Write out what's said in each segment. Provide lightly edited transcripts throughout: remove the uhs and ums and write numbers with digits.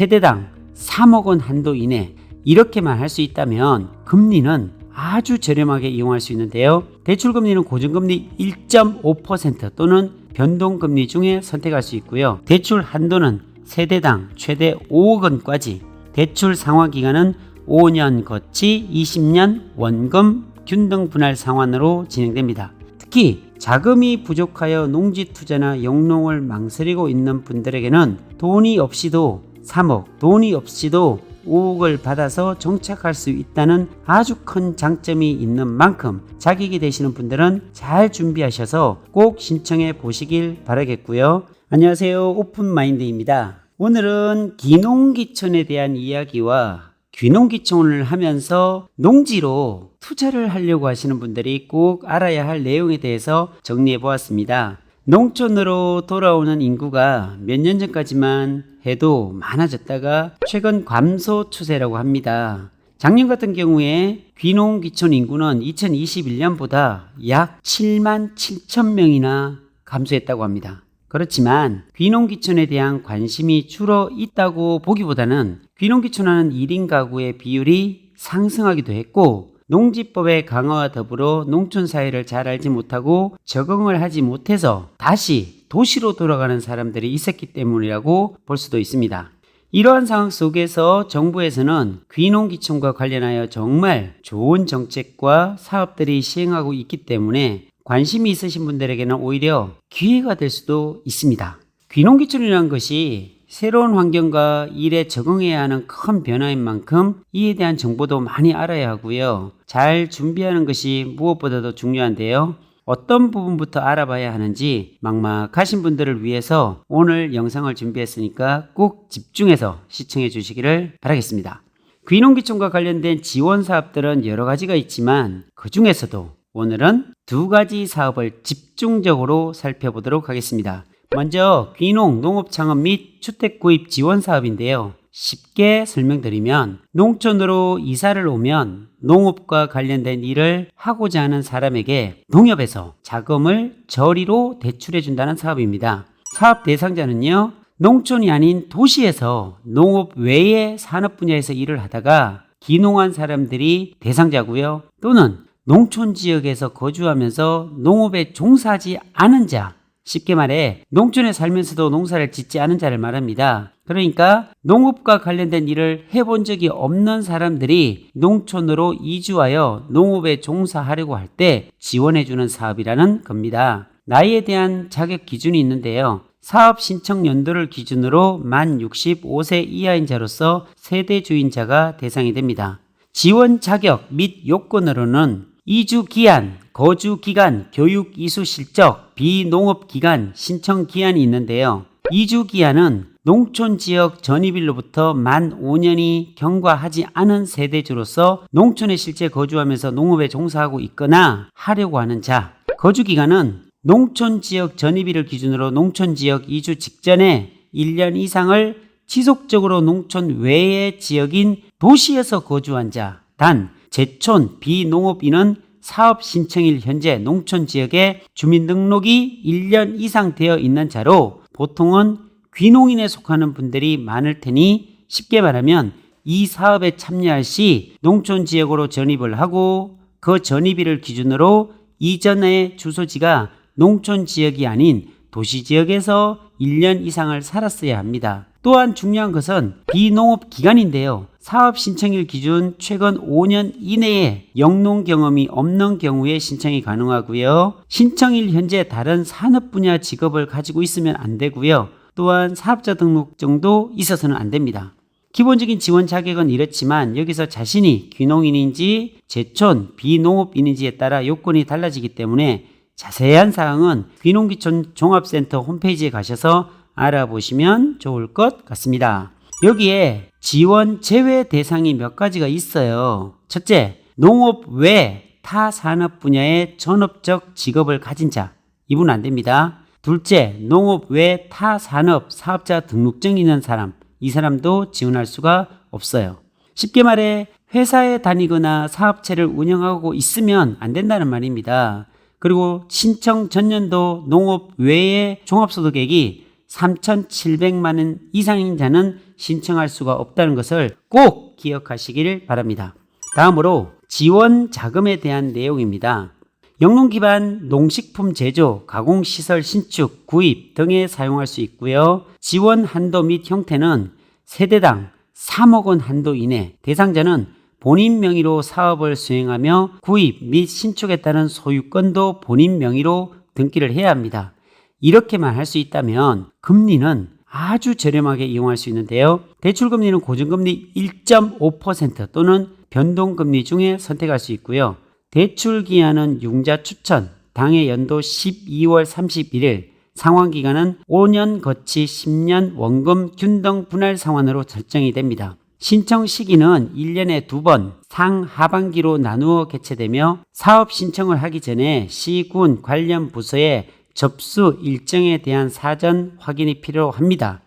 세대당 3억 원 한도 이내 이렇게만 할 수 있다면 금리는 아주 저렴하게 이용할 수 있는데요. 대출금리는 고정금리 1.5% 또는 변동금리 중에 선택할 수 있고요. 대출 한도는 세대당 최대 5억 원까지, 대출 상환기간은 5년 거치 20년 원금 균등 분할 상환으로 진행됩니다. 특히 자금이 부족하여 농지 투자나 영농을 망설이고 있는 분들에게는 돈이 없이도 3억, 돈이 없이도 5억을 받아서 정착할 수 있다는 아주 큰 장점이 있는 만큼 자격이 되시는 분들은 잘 준비하셔서 꼭 신청해 보시길 바라겠고요. 안녕하세요, 오픈마인드입니다. 오늘은 귀농귀촌에 대한 이야기와 귀농귀촌을 하면서 농지로 투자를 하려고 하시는 분들이 꼭 알아야 할 내용에 대해서 정리해 보았습니다. 농촌으로 돌아오는 인구가 몇 년 전까지만 해도 많아졌다가 최근 감소 추세라고 합니다. 작년 같은 경우에 귀농귀촌 인구는 2021년보다 약 7만 7천 명이나 감소했다고 합니다. 그렇지만 귀농귀촌에 대한 관심이 줄어 있다고 보기보다는 귀농귀촌하는 1인 가구의 비율이 상승하기도 했고, 농지법의 강화와 더불어 농촌 사회를 잘 알지 못하고 적응을 하지 못해서 다시 도시로 돌아가는 사람들이 있었기 때문이라고 볼 수도 있습니다. 이러한 상황 속에서 정부에서는 귀농귀촌과 관련하여 정말 좋은 정책과 사업들이 시행하고 있기 때문에 관심이 있으신 분들에게는 오히려 기회가 될 수도 있습니다. 귀농귀촌이라는 것이 새로운 환경과 일에 적응해야 하는 큰 변화인 만큼 이에 대한 정보도 많이 알아야 하고요. 잘 준비하는 것이 무엇보다도 중요한데요. 어떤 부분부터 알아봐야 하는지 막막하신 분들을 위해서 오늘 영상을 준비했으니까 꼭 집중해서 시청해 주시기를 바라겠습니다. 귀농귀촌과 관련된 지원 사업들은 여러 가지가 있지만 그 중에서도 오늘은 두 가지 사업을 집중적으로 살펴보도록 하겠습니다. 먼저 귀농 농업창업 및 주택구입 지원 사업인데요. 쉽게 설명드리면 농촌으로 이사를 오면 농업과 관련된 일을 하고자 하는 사람에게 농협에서 자금을 저리로 대출해 준다는 사업입니다. 사업 대상자는요, 농촌이 아닌 도시에서 농업 외의 산업 분야에서 일을 하다가 귀농한 사람들이 대상자고요. 또는 농촌 지역에서 거주하면서 농업에 종사하지 않은 자, 쉽게 말해 농촌에 살면서도 농사를 짓지 않은 자를 말합니다. 그러니까 농업과 관련된 일을 해본 적이 없는 사람들이 농촌으로 이주하여 농업에 종사하려고 할 때 지원해주는 사업이라는 겁니다. 나이에 대한 자격 기준이 있는데요. 사업 신청 연도를 기준으로 만 65세 이하인 자로서 세대주인자가 대상이 됩니다. 지원 자격 및 요건으로는 이주 기한, 거주 기간, 교육 이수 실적, 비농업 기간, 신청 기한이 있는데요. 이주 기한은 농촌 지역 전입일로부터 만 5년이 경과하지 않은 세대주로서 농촌에 실제 거주하면서 농업에 종사하고 있거나 하려고 하는 자. 거주 기간은 농촌 지역 전입일을 기준으로 농촌 지역 이주 직전에 1년 이상을 지속적으로 농촌 외의 지역인 도시에서 거주한 자. 단 제촌 비농업인은 사업 신청일 현재 농촌 지역에 주민등록이 1년 이상 되어 있는 자로 보통은 귀농인에 속하는 분들이 많을 테니 쉽게 말하면 이 사업에 참여할 시 농촌 지역으로 전입을 하고 그 전입일을 기준으로 이전의 주소지가 농촌 지역이 아닌 도시 지역에서 1년 이상을 살았어야 합니다. 또한 중요한 것은 비농업 기간인데요. 사업 신청일 기준 최근 5년 이내에 영농 경험이 없는 경우에 신청이 가능하고요. 신청일 현재 다른 산업 분야 직업을 가지고 있으면 안 되고요. 또한 사업자 등록증도 있어서는 안 됩니다. 기본적인 지원 자격은 이렇지만 여기서 자신이 귀농인인지 제촌 비농업인인지에 따라 요건이 달라지기 때문에 자세한 사항은 귀농귀촌 종합센터 홈페이지에 가셔서 알아보시면 좋을 것 같습니다. 여기에 지원 제외 대상이 몇 가지가 있어요. 첫째, 농업 외 타 산업 분야의 전업적 직업을 가진 자, 이분 안 됩니다. 둘째, 농업 외 타 산업 사업자 등록증이 있는 사람, 이 사람도 지원할 수가 없어요. 쉽게 말해 회사에 다니거나 사업체를 운영하고 있으면 안 된다는 말입니다. 그리고 신청 전년도 농업 외의 종합소득액이 3,700만 원 이상인 자는 신청할 수가 없다는 것을 꼭 기억하시길 바랍니다. 다음으로 지원 자금에 대한 내용입니다. 영농 기반 농식품 제조, 가공시설 신축, 구입 등에 사용할 수 있고요. 지원 한도 및 형태는 세대당 3억 원 한도 이내, 대상자는 본인 명의로 사업을 수행하며 구입 및 신축에 따른 소유권도 본인 명의로 등기를 해야 합니다. 이렇게만 할 수 있다면 금리는 아주 저렴하게 이용할 수 있는데요. 대출금리는 고정금리 1.5% 또는 변동금리 중에 선택할 수 있고요. 대출기한은 융자 추천, 당해 연도 12월 31일, 상환기간은 5년 거치 10년 원금 균등 분할 상환으로 설정이 됩니다. 신청 시기는 1년에 2번 상하반기로 나누어 개최되며 사업 신청을 하기 전에 시군 관련 부서에 접수 일정에 대한 사전 확인이 필요합니다.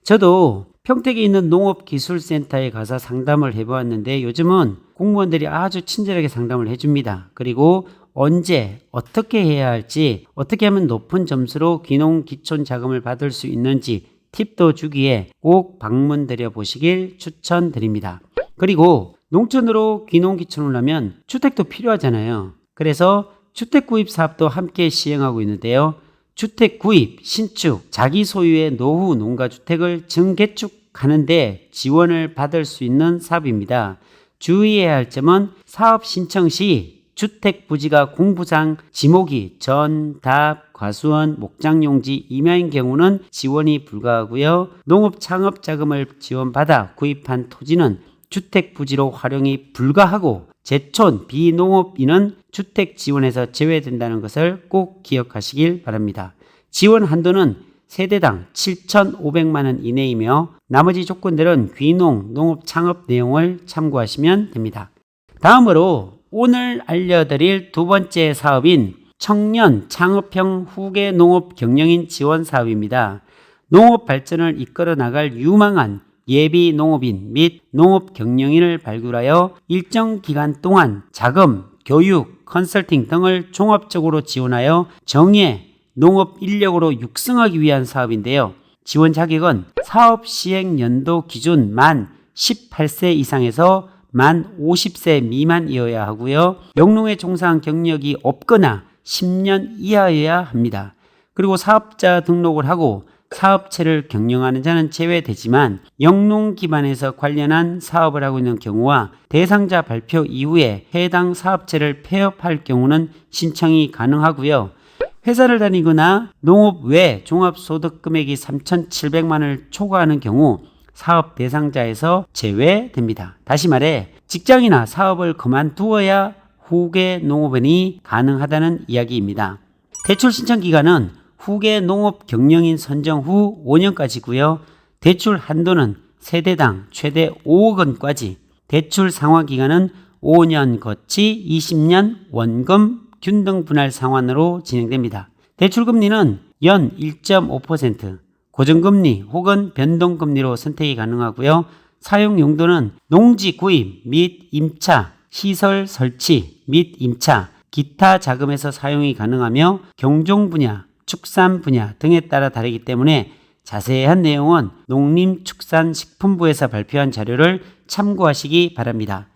저도 평택에 있는 농업기술센터에 가서 상담을 해보았는데 요즘은 공무원들이 아주 친절하게 상담을 해줍니다. 그리고 언제 어떻게 해야 할지, 어떻게 하면 높은 점수로 귀농기촌자금을 받을 수 있는지 팁도 주기에 꼭 방문 드려 보시길 추천드립니다. 그리고 농촌으로 귀농기촌을 하면 주택도 필요하잖아요. 그래서 주택구입 사업도 함께 시행하고 있는데요. 주택구입, 신축, 자기 소유의 노후 농가주택을 증개축하는데 지원을 받을 수 있는 사업입니다. 주의해야 할 점은 사업 신청 시 주택부지가 공부상, 지목이 전, 답, 과수원, 목장용지, 임야인 경우는 지원이 불가하고요. 농업창업자금을 지원받아 구입한 토지는 주택부지로 활용이 불가하고 제촌, 비농업인은 주택 지원에서 제외된다는 것을 꼭 기억하시길 바랍니다. 지원 한도는 세대당 7,500만 원 이내이며 나머지 조건들은 귀농, 농업 창업 내용을 참고하시면 됩니다. 다음으로 오늘 알려드릴 두 번째 사업인 청년 창업형 후계 농업 경영인 지원 사업입니다. 농업 발전을 이끌어 나갈 유망한 예비 농업인 및 농업 경영인을 발굴하여 일정 기간 동안 자금, 교육, 컨설팅 등을 종합적으로 지원하여 정예 농업 인력으로 육성하기 위한 사업인데요. 지원 자격은 사업 시행 연도 기준 만 18세 이상에서 만 50세 미만이어야 하고요. 영농에 종사한 경력이 없거나 10년 이하여야 합니다. 그리고 사업자 등록을 하고 사업체를 경영하는 자는 제외되지만 영농 기반에서 관련한 사업을 하고 있는 경우와 대상자 발표 이후에 해당 사업체를 폐업할 경우는 신청이 가능하고요. 회사를 다니거나 농업 외 종합소득금액이 3,700만 원을 초과하는 경우 사업 대상자에서 제외됩니다. 다시 말해 직장이나 사업을 그만두어야 후계 농업인이 가능하다는 이야기입니다. 대출 신청 기간은 후계 농업 경영인 선정 후 5년까지고요. 대출 한도는 세대당 최대 5억 원까지, 대출 상환 기간은 5년 거치 20년 원금 균등 분할 상환으로 진행됩니다. 대출 금리는 연 1.5%, 고정금리 혹은 변동금리로 선택이 가능하고요. 사용 용도는 농지 구입 및 임차, 시설 설치 및 임차, 기타 자금에서 사용이 가능하며 경종 분야, 축산 분야 등에 따라 다르기 때문에 자세한 내용은 농림축산식품부에서 발표한 자료를 참고하시기 바랍니다.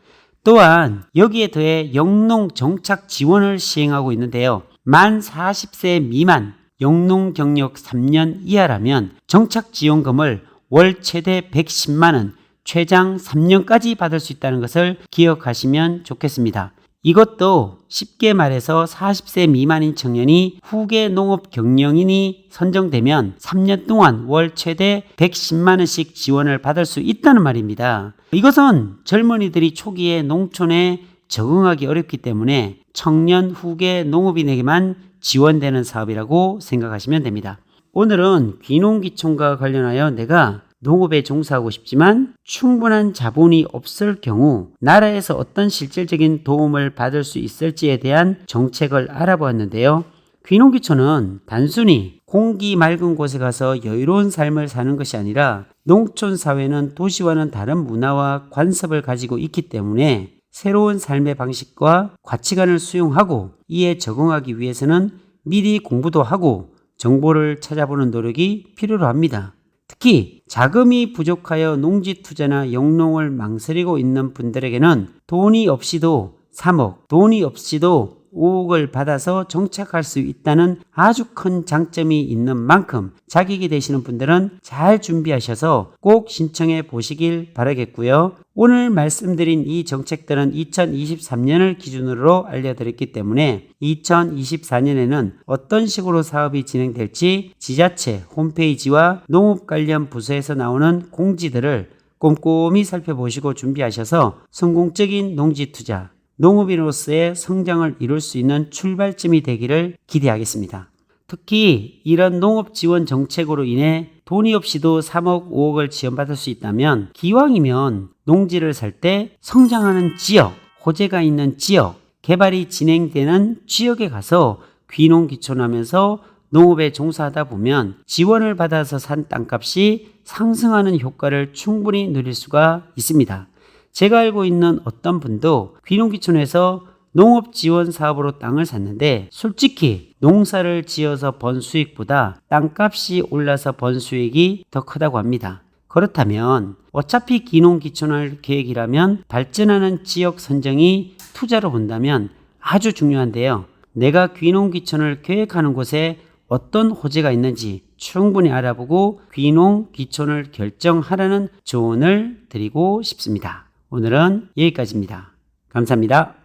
또한 여기에 더해 영농 정착 지원을 시행하고 있는데요. 만 40세 미만 영농 경력 3년 이하라면 정착 지원금을 월 최대 110만 원, 최장 3년까지 받을 수 있다는 것을 기억하시면 좋겠습니다. 이것도 쉽게 말해서 40세 미만인 청년이 후계 농업 경영인이 선정되면 3년 동안 월 최대 110만 원씩 지원을 받을 수 있다는 말입니다. 이것은 젊은이들이 초기에 농촌에 적응하기 어렵기 때문에 청년 후계 농업인에게만 지원되는 사업이라고 생각하시면 됩니다. 오늘은 귀농귀촌과 관련하여 내가 농업에 종사하고 싶지만 충분한 자본이 없을 경우 나라에서 어떤 실질적인 도움을 받을 수 있을지에 대한 정책을 알아보았는데요. 귀농귀촌은 단순히 공기 맑은 곳에 가서 여유로운 삶을 사는 것이 아니라 농촌 사회는 도시와는 다른 문화와 관습을 가지고 있기 때문에 새로운 삶의 방식과 가치관을 수용하고 이에 적응하기 위해서는 미리 공부도 하고 정보를 찾아보는 노력이 필요로 합니다. 특히 자금이 부족하여 농지 투자나 영농을 망설이고 있는 분들에게는 돈이 없이도 3억, 돈이 없이도 5억을 받아서 정착할 수 있다는 아주 큰 장점이 있는 만큼 자격이 되시는 분들은 잘 준비하셔서 꼭 신청해 보시길 바라겠고요. 오늘 말씀드린 이 정책들은 2023년을 기준으로 알려드렸기 때문에 2024년에는 어떤 식으로 사업이 진행될지 지자체 홈페이지와 농업 관련 부서에서 나오는 공지들을 꼼꼼히 살펴보시고 준비하셔서 성공적인 농지 투자, 농업인으로서의 성장을 이룰 수 있는 출발점이 되기를 기대하겠습니다. 특히 이런 농업 지원 정책으로 인해 돈이 없이도 3억, 5억을 지원받을 수 있다면 기왕이면 농지를 살 때 성장하는 지역, 호재가 있는 지역, 개발이 진행되는 지역에 가서 귀농귀촌하면서 농업에 종사하다 보면 지원을 받아서 산 땅값이 상승하는 효과를 충분히 누릴 수가 있습니다. 제가 알고 있는 어떤 분도 귀농귀촌에서 농업 지원 사업으로 땅을 샀는데 솔직히 농사를 지어서 번 수익보다 땅값이 올라서 번 수익이 더 크다고 합니다. 그렇다면 어차피 귀농귀촌할 계획이라면 발전하는 지역 선정이 투자로 본다면 아주 중요한데요. 내가 귀농귀촌을 계획하는 곳에 어떤 호재가 있는지 충분히 알아보고 귀농귀촌을 결정하라는 조언을 드리고 싶습니다. 오늘은 여기까지입니다. 감사합니다.